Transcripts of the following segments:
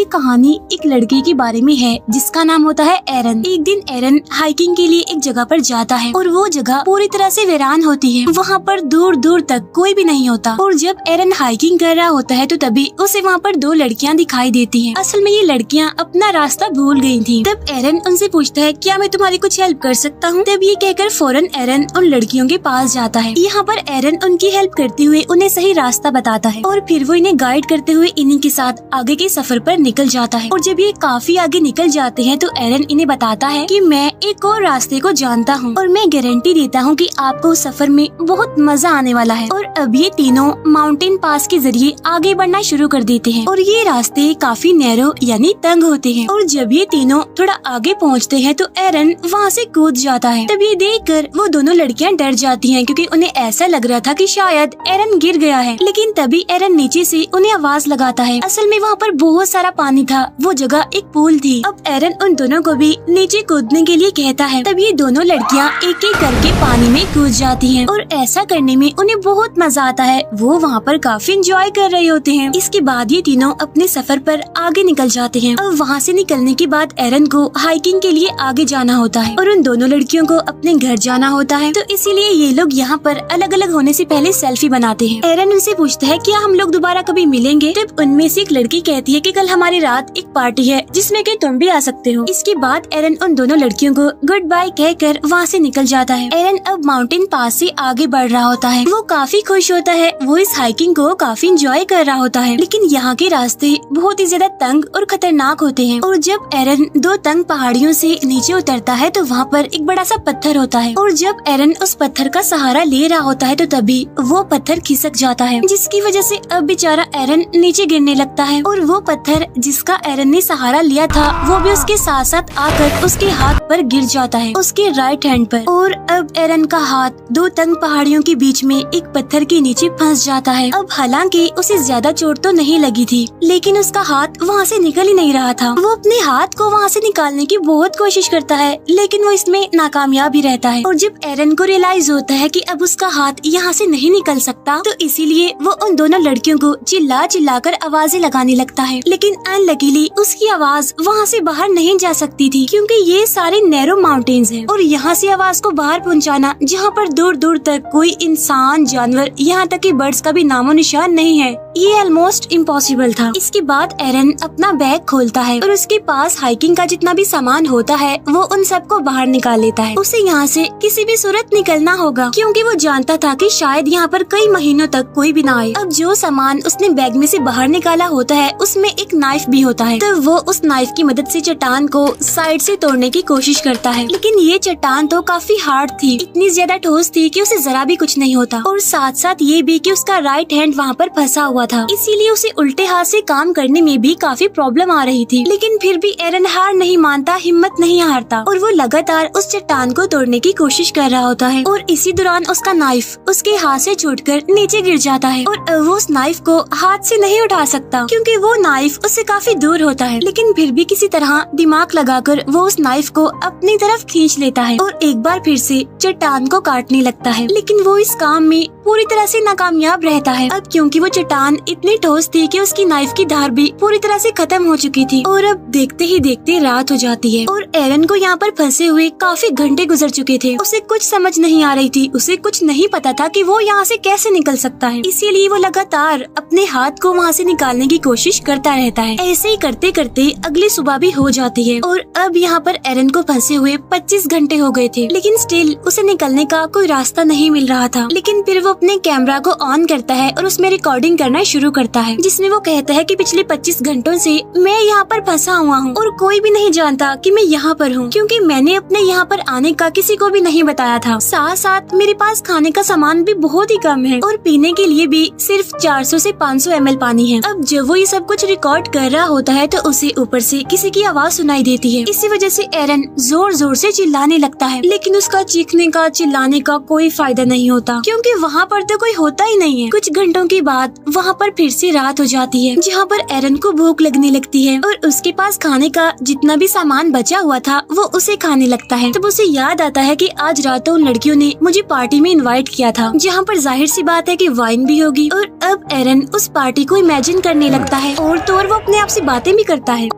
ये कहानी एक लड़के के बारे में है जिसका नाम होता है एरन। एक दिन एरन हाइकिंग के लिए एक जगह पर जाता है और वो जगह पूरी तरह से वीरान होती है। वहाँ पर दूर दूर तक कोई भी नहीं होता और जब एरन हाइकिंग कर रहा होता है तो तभी उसे वहाँ पर दो लड़कियाँ दिखाई देती हैं। असल में ये लड़कियाँ अपना रास्ता भूल गई थी। तब एरन उनसे पूछता है क्या मैं तुम्हारी कुछ हेल्प कर सकता हूँ। तब ये कहकर फौरन एरन उन लड़कियों के पास जाता है। यहाँ पर एरन उनकी हेल्प करते हुए उन्हें सही रास्ता बताता है और फिर वो इन्हें गाइड करते हुए इन्हीं के साथ आगे के सफर पर निकल जाता है। और जब ये काफी आगे निकल जाते हैं तो एरन इन्हें बताता है कि मैं एक और रास्ते को जानता हूँ और मैं गारंटी देता हूँ कि आपको सफर में बहुत मजा आने वाला है। और अब ये तीनों माउंटेन पास के जरिए आगे बढ़ना शुरू कर देते हैं और ये रास्ते काफी नैरो यानी तंग होते हैं। और जब ये तीनों थोड़ा आगे पहुँचते हैं तो एरन वहाँ से कूद जाता है। तब ये देखकर वो दोनों लड़कियाँ डर जाती हैं क्योंकि उन्हें ऐसा लग रहा था कि शायद एरन गिर गया है। लेकिन तभी एरन नीचे से उन्हें आवाज लगाता है। असल में वहाँ पर बहुत सारा पानी था, वो जगह एक पूल थी। अब एरन उन दोनों को भी नीचे कूदने के लिए कहता है। तब ये दोनों लड़कियाँ एक एक करके पानी में कूद जाती हैं और ऐसा करने में उन्हें बहुत मजा आता है। वो वहाँ पर काफी एंजॉय कर रहे होते हैं। इसके बाद ये तीनों अपने सफर पर आगे निकल जाते हैं। अब वहाँ से निकलने के बाद एरन को हाइकिंग के लिए आगे जाना होता है और उन दोनों लड़कियों को अपने घर जाना होता है। तो इसीलिए ये लोग यहाँ पर अलग अलग होने से पहले सेल्फी बनाते हैं। एरन उनसे पूछता है क्या हम लोग दोबारा कभी मिलेंगे। तब उनमें से एक लड़की कहती है कि कल हमारी रात एक पार्टी है जिसमें कि तुम भी आ सकते हो। इसके बाद एरन उन दोनों लड़कियों को गुड बाय कहकर वहाँ से निकल जाता है। एरन अब माउंटेन पास से आगे बढ़ रहा होता है। वो काफी खुश होता है, वो इस हाइकिंग को काफी एंजॉय कर रहा होता है। लेकिन यहाँ के रास्ते बहुत ही ज्यादा तंग और खतरनाक होते हैं। और जब एरन दो तंग पहाड़ियों से नीचे उतरता है तो वहाँ पर एक बड़ा सा पत्थर होता है और जब एरन उस पत्थर का सहारा ले रहा होता है तो तभी वो पत्थर खिसक जाता है, जिसकी वजह से अब बेचारा एरन नीचे गिरने लगता है। और वो पत्थर जिसका एरन ने सहारा लिया था वो भी उसके साथ साथ आकर उसके हाथ पर गिर जाता है, उसके राइट हैंड पर। और अब एरन का हाथ दो तंग पहाड़ियों के बीच में एक पत्थर के नीचे फंस जाता है। अब हालांकि उसे ज्यादा चोट तो नहीं लगी थी लेकिन उसका हाथ वहाँ से निकल ही नहीं रहा था। वो अपने हाथ को वहाँ से निकालने की बहुत कोशिश करता है लेकिन वो इसमें नाकामयाब ही रहता है। और जब एरन को रियलाइज होता है कि अब उसका हाथ यहाँ से नहीं निकल सकता तो इसीलिए वो उन दोनों लड़कियों को चिल्ला चिल्ला कर आवाजें लगाने लगता है। लेकिन अनलकीली उसकी आवाज वहाँ से बाहर नहीं जा सकती थी क्योंकि ये सारे नैरो माउंटेन्स हैं और यहाँ से आवाज को बाहर पहुँचाना जहाँ पर दूर दूर तक कोई इंसान, जानवर, यहाँ तक कि बर्ड्स का भी नामो निशान नहीं है, ये ऑलमोस्ट इम्पॉसिबल था। इसके बाद एरन अपना बैग खोलता है और उसके पास हाइकिंग का जितना भी सामान होता है वो उन सबको बाहर निकाल लेता है। उसे यहाँ से किसी भी सूरत निकलना होगा क्योंकि वो जानता था कि शायद यहाँ पर कई महीनों तक कोई भी ना आए। अब जो सामान उसने बैग में से बाहर निकाला होता है उसमें एक नाइफ भी होता है। तो वो उस नाइफ की मदद से चट्टान को साइड से तोड़ने की कोशिश करता है लेकिन ये चट्टान तो काफी हार्ड थी, इतनी ज्यादा ठोस थी कि उसे जरा भी कुछ नहीं होता। और साथ साथ ये भी कि उसका राइट हैंड वहाँ पर फंसा हुआ था, इसीलिए उसे उल्टे हाथ से काम करने में भी काफी प्रॉब्लम आ रही थी। लेकिन फिर भी एरन हार नहीं मानता, हिम्मत नहीं हारता और वो लगातार उस चट्टान को तोड़ने की कोशिश कर रहा होता है। और इसी दौरान उसका नाइफ उसके हाथ से छूटकर नीचे गिर जाता है और वो उस नाइफ को हाथ से नहीं उठा सकता क्योंकि वो नाइफ उससे काफी दूर होता है। लेकिन फिर भी किसी तरह दिमाग लगाकर वो उस नाइफ को अपनी तरफ खींच लेता है और एक बार फिर से चट्टान को काटने लगता है। लेकिन वो इस काम में पूरी तरह से नाकामयाब रहता है। अब क्योंकि वो चट्टान इतनी ठोस थी कि उसकी नाइफ की धार भी पूरी तरह से खत्म हो चुकी थी। और अब देखते ही देखते रात हो जाती है और एरन को यहाँ पर फंसे हुए काफी घंटे गुजर चुके थे। उसे कुछ समझ नहीं आ रही थी, उसे कुछ नहीं पता था कि वो यहाँ से कैसे निकल सकता है। इसीलिए वो लगातार अपने हाथ को वहाँ से निकालने की कोशिश करता रहता है। ऐसे ही करते करते अगली सुबह भी हो जाती है और अब यहाँ पर एरन को फंसे हुए 25 घंटे हो गए थे लेकिन स्टिल उसे निकलने का कोई रास्ता नहीं मिल रहा था। लेकिन फिर वो अपने कैमरा को ऑन करता है और उसमें रिकॉर्डिंग करना शुरू करता है जिसमें वो कहता है कि पिछले 25 घंटों से मैं यहाँ पर फंसा हुआ हूँ और कोई भी नहीं जानता कि मैं यहाँ पर हूँ क्योंकि मैंने अपने यहाँ पर आने का किसी को भी नहीं बताया था। साथ साथ मेरे पास खाने का सामान भी बहुत ही कम है और पीने के लिए भी सिर्फ 400 से 500 ml पानी है। अब जब वो ये सब कुछ रिकॉर्ड कर रहा होता है तो उसे ऊपर से किसी की आवाज सुनाई देती है। इसी वजह से एरन जोर जोर से चिल्लाने लगता है लेकिन उसका चीखने का चिल्लाने का कोई फायदा नहीं होता क्योंकि वहाँ वहाँ पर तो कोई होता ही नहीं है। कुछ घंटों के बाद वहाँ पर फिर से रात हो जाती है, जहाँ पर एरन को भूख लगने लगती है और उसके पास खाने का जितना भी सामान बचा हुआ था वो उसे खाने लगता है। तब उसे याद आता है कि आज रात उन लड़कियों ने मुझे पार्टी में इनवाइट किया था, जहाँ पर जाहिर सी बात है कि वाइन भी होगी। और अब एरन उस पार्टी को इमेजिन करने लगता है और तो और वो अपने आप से बातें भी करता है।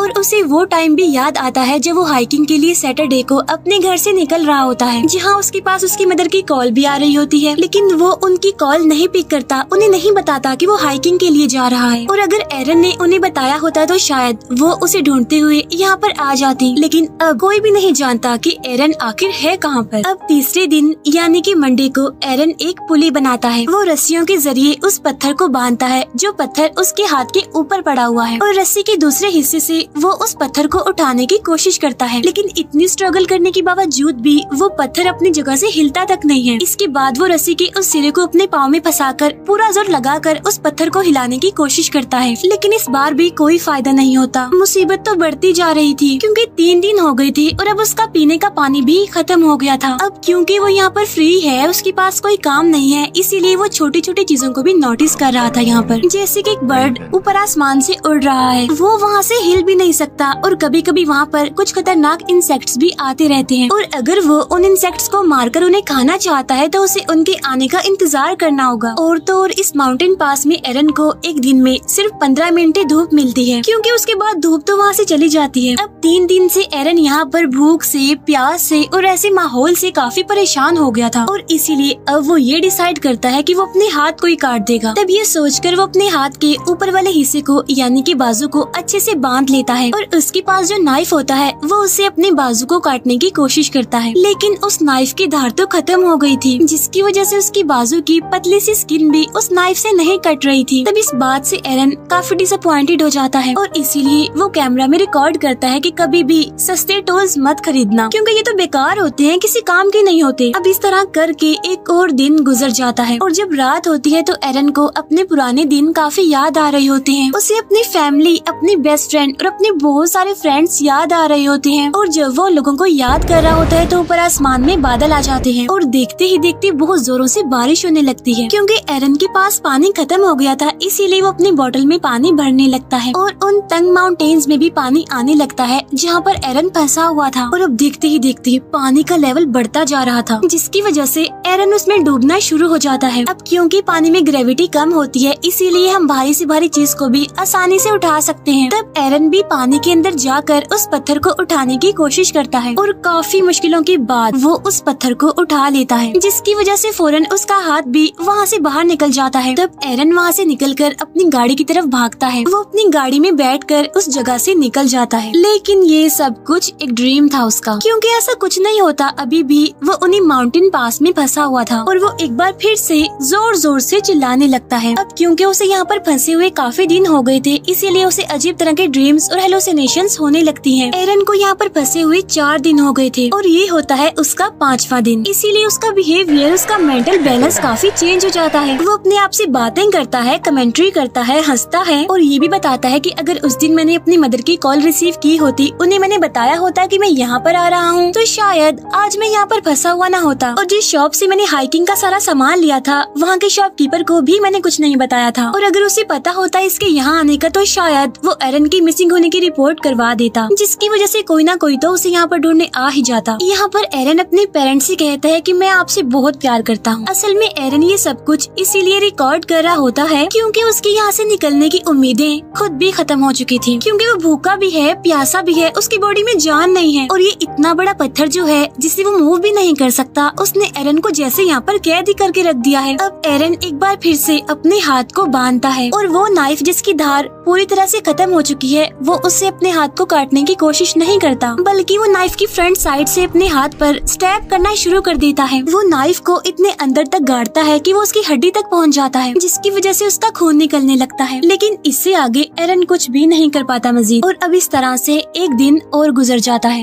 और उसे वो टाइम भी याद आता है जब वो हाइकिंग के लिए सैटरडे को अपने घर से निकल रहा होता है, जहाँ उसके पास उसकी मदर की कॉल भी आ रही होती है, लेकिन वो उनकी कॉल नहीं पिक करता, उन्हें नहीं बताता कि वो हाइकिंग के लिए जा रहा है। और अगर एरन ने उन्हें बताया होता तो शायद वो उसे ढूंढते हुए यहाँ पर आ जाती, लेकिन अब कोई भी नहीं जानता कि एरन आखिर है कहाँ पर। अब तीसरे दिन यानी कि मंडे को एरन एक पुली बनाता है। वो रस्सियों के जरिए उस पत्थर को बांधता है जो पत्थर उसके हाथ के ऊपर पड़ा हुआ है, और रस्सी के दूसरे हिस्से से वो उस पत्थर को उठाने की कोशिश करता है, लेकिन इतनी स्ट्रगल करने के बावजूद भी वो पत्थर अपनी जगह से हिलता तक नहीं है। इसके बाद वो रस्सी के उस सिरे को अपने पाँव में फंसाकर पूरा जोर लगाकर उस पत्थर को हिलाने की कोशिश करता है, लेकिन इस बार भी कोई फायदा नहीं होता। मुसीबत तो बढ़ती जा रही थी क्योंकि 3 दिन हो गए थे और अब उसका पीने का पानी भी खत्म हो गया था। अब क्योंकि वो यहाँ पर फ्री है, उसके पास कोई काम नहीं है, इसीलिए वो छोटी छोटी चीजों को भी नोटिस कर रहा था यहाँ पर, जैसे कि एक बर्ड ऊपर आसमान से उड़ रहा है, वो वहाँ से हिल भी नहीं सकता और कभी कभी वहाँ पर कुछ खतरनाक इंसेक्ट्स भी आते रहते हैं, और अगर वो उन इंसेक्ट्स को मारकर उन्हें खाना चाहता है तो उसे उनके आने का इंतजार करना होगा। और तो और इस माउंटेन पास में एरन को एक दिन में सिर्फ 15 मिनट धूप मिलती है, क्योंकि उसके बाद धूप तो वहाँ से चली जाती है। अब 3 दिन से एरन यहाँ पर भूख से, प्यास से और ऐसे माहौल से काफी परेशान हो गया था, और इसीलिए अब वो ये डिसाइड करता है कि वो अपने हाथ को ही काट देगा। तब ये सोचकर वो अपने हाथ के ऊपर वाले हिस्से को यानी कि बाजू को अच्छे से बांध लेता है, और उसके पास जो नाइफ होता है वो उसे अपने बाजू को काटने की कोशिश करता है, लेकिन उस नाइफ की धार तो खत्म हो गई थी, जिसकी वजह से उसकी बाजू की पतली सी स्किन भी उस नाइफ से नहीं कट रही थी। तब इस बात से एरन काफी डिसअपॉइंटेड हो जाता है, और इसीलिए वो कैमरा में रिकॉर्ड करता है कि कभी भी सस्ते टूल्स मत खरीदना, क्योंकि ये तो बेकार होते हैं, किसी काम के नहीं होते। अब इस तरह करके एक और दिन गुजर जाता है, और जब रात होती है तो एरन को अपने पुराने दिन काफी याद आ रहे होते हैं। उसे अपनी फैमिली, अपनी बेस्ट फ्रेंड और अपने बहुत सारे फ्रेंड्स याद आ रहे होते हैं, और जब वो लोगों को याद कर रहा होता है तो ऊपर आसमान में बादल आ जाते हैं, और देखते ही देखते बहुत जोरों से बारिश होने लगती है। क्योंकि एरन के पास पानी खत्म हो गया था, इसीलिए वो अपनी बोतल में पानी भरने लगता है, और उन तंग माउंटेन्स में भी पानी आने लगता है जहाँ पर एरन फंसा हुआ था। और अब देखते ही देखते पानी का लेवल बढ़ता जा रहा था, जिसकी वजह से एरन उसमें डूबना शुरू हो जाता है। अब क्योंकि पानी में ग्रेविटी कम होती है, इसीलिए हम भारी से भारी चीज को भी आसानी से उठा सकते हैं। तब एरन भी पानी के अंदर जाकर उस पत्थर को उठाने की कोशिश करता है, और काफी मुश्किलों के बाद वो उस पत्थर को उठा लेता है, जिसकी वजह से फौरन उसका हाथ भी वहाँ से बाहर निकल जाता है। तब एरन वहाँ से निकलकर अपनी गाड़ी की तरफ भागता है। वो अपनी गाड़ी में बैठकर उस जगह से निकल जाता है, लेकिन ये सब कुछ एक ड्रीम था उसका, क्योंकि ऐसा कुछ नहीं होता। अभी भी वो उन्हीं माउंटेन पास में फंसा हुआ था, और वो एक बार फिर से जोर जोर से चिल्लाने लगता है। अब क्योंकि उसे यहाँ पर फंसे हुए काफी दिन हो गए थे, इसीलिए उसे अजीब तरह के ड्रीम्स और हेलुसिनेशंस होने लगती हैं। एरन को यहाँ पर फंसे हुए 4 दिन हो गए थे, और ये होता है उसका 5वां दिन, इसीलिए उसका बिहेवियर, उसका मेंटल बैलेंस काफी चेंज हो जाता है। वो अपने आप से बातें करता है, कमेंट्री करता है, हंसता है, और ये भी बताता है कि अगर उस दिन मैंने अपनी मदर की कॉल रिसीव की होती, उन्हें मैंने बताया होता कि मैं यहाँ पर आ रहा हूँ, तो शायद आज मैं यहाँ पर फंसा हुआ ना होता। और जिस शॉप से मैंने हाइकिंग का सारा सामान लिया था, वहाँ के शॉपकीपर को भी मैंने कुछ नहीं बताया था, और अगर उसे पता होता इसके यहाँ आने का, तो शायद वो एरन की मिसिंग होने की रिपोर्ट करवा देता, जिसकी वजह से कोई ना कोई तो उसे यहाँ पर ढूंढने आ ही जाता। यहाँ पर एरन अपने पेरेंट्स से कहता है कि मैं आपसे बहुत प्यार करता हूँ। असल में एरन ये सब कुछ इसीलिए रिकॉर्ड कर रहा होता है क्योंकि उसकी यहाँ से निकलने की उम्मीदें खुद भी खत्म हो चुकी थी, क्योंकि वो भूखा भी है, प्यासा भी है, उसकी बॉडी में जान नहीं है, और ये इतना बड़ा पत्थर जो है जिससे वो मूव भी नहीं कर सकता, उसने एरन को जैसे यहाँ पर कैद ही करके रख दिया है। अब एरन एक बार फिर से अपने हाथ को बांधता है, और वो नाइफ जिसकी धार पूरी तरह से खत्म हो चुकी है, वो उससे अपने हाथ को काटने की कोशिश नहीं करता, बल्कि वो नाइफ की फ्रंट साइड से अपने हाथ पर स्टैब करना शुरू कर देता है। वो नाइफ को इतने अंदर तक गाड़ता है कि वो उसकी हड्डी तक पहुंच जाता है, जिसकी वजह से उसका खून निकलने लगता है, लेकिन इससे आगे एरन कुछ भी नहीं कर पाता मजीद। और अब इस तरह से एक दिन और गुजर जाता है।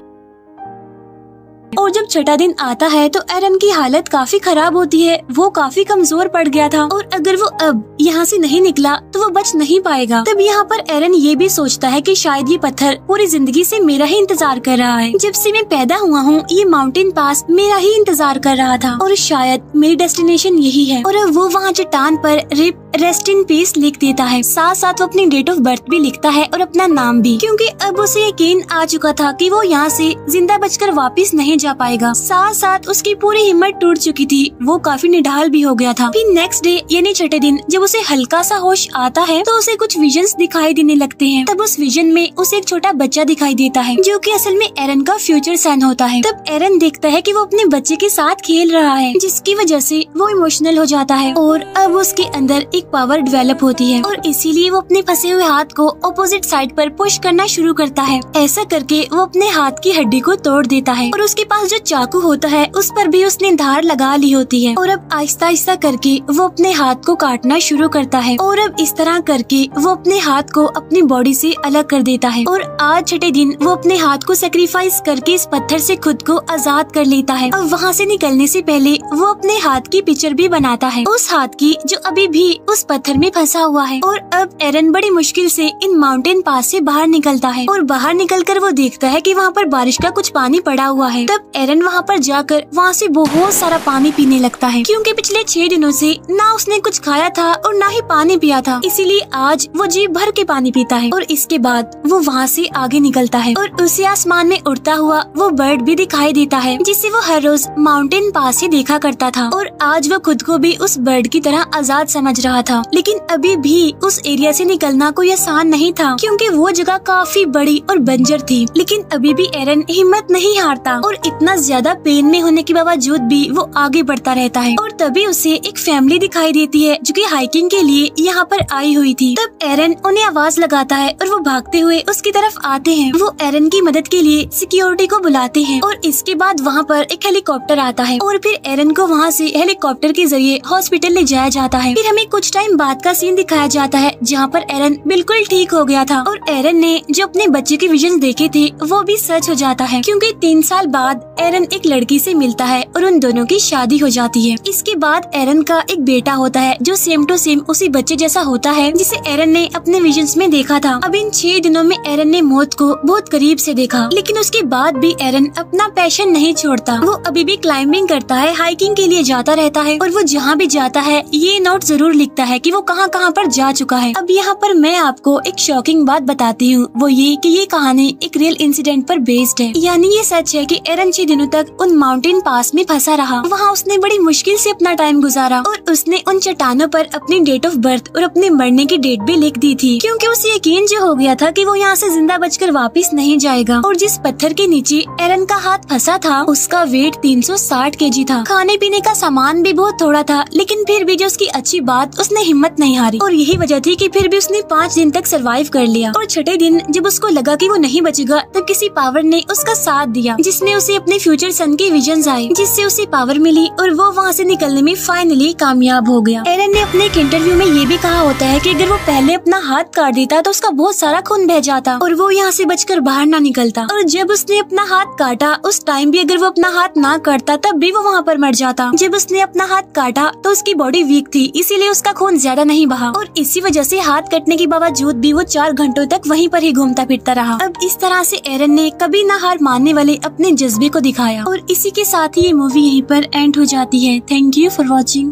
और जब छठा दिन आता है तो एरन की हालत काफी खराब होती है। वो काफी कमजोर पड़ गया था और अगर वो अब यहाँ से नहीं निकला तो वो बच नहीं पाएगा। तब यहाँ पर एरन ये भी सोचता है कि शायद ये पत्थर पूरी जिंदगी से मेरा ही इंतजार कर रहा है। जब से मैं पैदा हुआ हूँ ये माउंटेन पास मेरा ही इंतजार कर रहा था और शायद मेरी डेस्टिनेशन यही है। और अब वो वहाँ चट्टान पर रिप रेस्ट इन पीस लिख देता है। साथ साथ वो अपनी डेट ऑफ बर्थ भी लिखता है और अपना नाम भी, क्योंकि अब उसे यकीन आ चुका था कि वो यहाँ से जिंदा बचकर वापस नहीं जा पाएगा। साथ साथ उसकी पूरी हिम्मत टूट चुकी थी। वो काफी निढाल भी हो गया था। फिर नेक्स्ट डे यानी छठे दिन जब उसे हल्का सा होश आता है तो उसे कुछ विजन्स दिखाई देने लगते हैं। तब उस विजन में उसे एक छोटा बच्चा दिखाई देता है जो कि असल में एरन का फ्यूचर सन होता है। तब एरन देखता है कि वो अपने बच्चे के साथ खेल रहा है, जिसकी वजह से वो इमोशनल हो जाता है और अब उसके अंदर एक पावर डेवलप होती है और इसीलिए वो अपने फंसे हुए हाथ को ऑपोजिट साइड पर पुश करना शुरू करता है। ऐसा करके वो अपने हाथ की हड्डी को तोड़ देता है और उसके पास जो चाकू होता है उस पर भी उसने धार लगा ली होती है और अब आहिस्ता आहिस्ता करके वो अपने हाथ को काटना शुरू करता है और अब इस तरह करके वो अपने हाथ को अपनी बॉडी से अलग कर देता है। और आज छठे दिन वो अपने हाथ को सेक्रीफाइस करके इस पत्थर से खुद को आजाद कर लेता है। अब वहाँ से निकलने से पहले वो अपने हाथ की पिक्चर भी बनाता है, उस हाथ की जो अभी भी उस पत्थर में फंसा हुआ है। और अब एरन बड़ी मुश्किल से इन माउंटेन पास से बाहर निकलता है और बाहर निकलकर वो देखता है कि वहाँ पर बारिश का कुछ पानी पड़ा हुआ है। तब एरन वहाँ पर जाकर वहाँ से बहुत सारा पानी पीने लगता है, क्योंकि पिछले 6 दिनों से ना उसने कुछ खाया था और ना ही पानी पिया था, इसीलिए आज वो जी भर के पानी पीता है। और इसके बाद वो वहाँ से आगे निकलता है और उसे आसमान में उड़ता हुआ वो बर्ड भी दिखाई देता है, जिसे वो हर रोज माउंटेन पास ही देखा करता था। और आज वो खुद को भी उस बर्ड की तरह आजाद समझ रहा था। लेकिन अभी भी उस एरिया से निकलना कोई आसान नहीं था, क्योंकि वो जगह काफी बड़ी और बंजर थी। लेकिन अभी भी एरन हिम्मत नहीं हारता और इतना ज्यादा पेन में होने के बावजूद भी वो आगे बढ़ता रहता है। और तभी उसे एक फैमिली दिखाई देती है जो कि हाइकिंग के लिए यहाँ पर आई हुई थी। तब एरन उन्हें आवाज लगाता है और वो भागते हुए उसकी तरफ आते हैं। वो एरन की मदद के लिए सिक्योरिटी को बुलाते हैं और इसके बाद वहाँ पर एक हेलीकॉप्टर आता है और फिर एरन को वहाँ से हेलीकॉप्टर के जरिए हॉस्पिटल ले जाया जाता है। फिर हमें कुछ टाइम बाद का सीन दिखाया जाता है जहाँ पर एरन बिल्कुल ठीक हो गया था और एरन ने जो अपने बच्चे के विजन देखे थे वो भी सच हो जाता है, क्योंकि 3 साल बाद एरन एक लड़की से मिलता है और उन दोनों की शादी हो जाती है। इसके बाद एरन का एक बेटा होता है जो सेम टू सेम उसी बच्चे जैसा होता है जिसे एरन ने अपने विजन्स में देखा था। अब इन 6 दिनों में एरन ने मौत को बहुत करीब से देखा, लेकिन उसके बाद भी एरन अपना पैशन नहीं छोड़ता। वो अभी भी क्लाइंबिंग करता है, हाइकिंग के लिए जाता रहता है और वो जहाँ भी जाता है ये नोट जरूर लिखता है कि वो कहाँ कहाँ पर जा चुका है। अब यहाँ पर मैं आपको एक शॉकिंग बात बताती हूँ, वो ये कि ये कहानी एक रियल इंसिडेंट पर बेस्ड है। यानी ये सच है कि एरन 6 दिनों तक उन माउंटेन पास में फंसा रहा। वहाँ उसने बड़ी मुश्किल से अपना टाइम गुजारा और उसने उन चट्टानों पर अपनी डेट ऑफ बर्थ और अपने मरने की डेट भी लिख दी थी, क्योंकि उसे यकीन जो हो गया था कि वो यहाँ से जिंदा बचकर वापस नहीं जाएगा। और जिस पत्थर के नीचे एरन का हाथ फंसा था उसका वेट 360 kg था। खाने पीने का सामान भी बहुत थोड़ा था, लेकिन फिर भी जो उसकी अच्छी बात उसने हिम्मत नहीं हारी और यही वजह थी कि फिर भी उसने 5 दिन तक सरवाइव कर लिया। और छठे दिन जब उसको लगा कि वो नहीं बचेगा तब किसी पावर ने उसका साथ दिया, जिसने उसे अपने फ्यूचर सन के विजन्स आए, जिससे उसे पावर मिली और वो वहाँ से निकलने में फाइनली कामयाब हो गया। एरन ने अपने एक इंटरव्यू में ये भी कहा होता है कि अगर वो पहले अपना हाथ काट देता तो उसका बहुत सारा खून बह जाता और वो यहाँ से बचकर बाहर ना निकलता। और जब उसने अपना हाथ काटा उस टाइम भी अगर वो अपना हाथ ना काटता तब भी वो वहाँ पर मर जाता। जब उसने अपना हाथ काटा तो उसकी बॉडी वीक थी, इसीलिए उसका खून ज्यादा नहीं बहा और इसी वजह से हाथ कटने के बावजूद भी वो 4 घंटों तक वहीं पर ही घूमता फिरता रहा। अब इस तरह से एरन ने कभी ना हार मानने वाले अपने जज्बे को दिखाया और इसी के साथ ही ये मूवी यहीं पर एंड हो जाती है। Thank you for watching.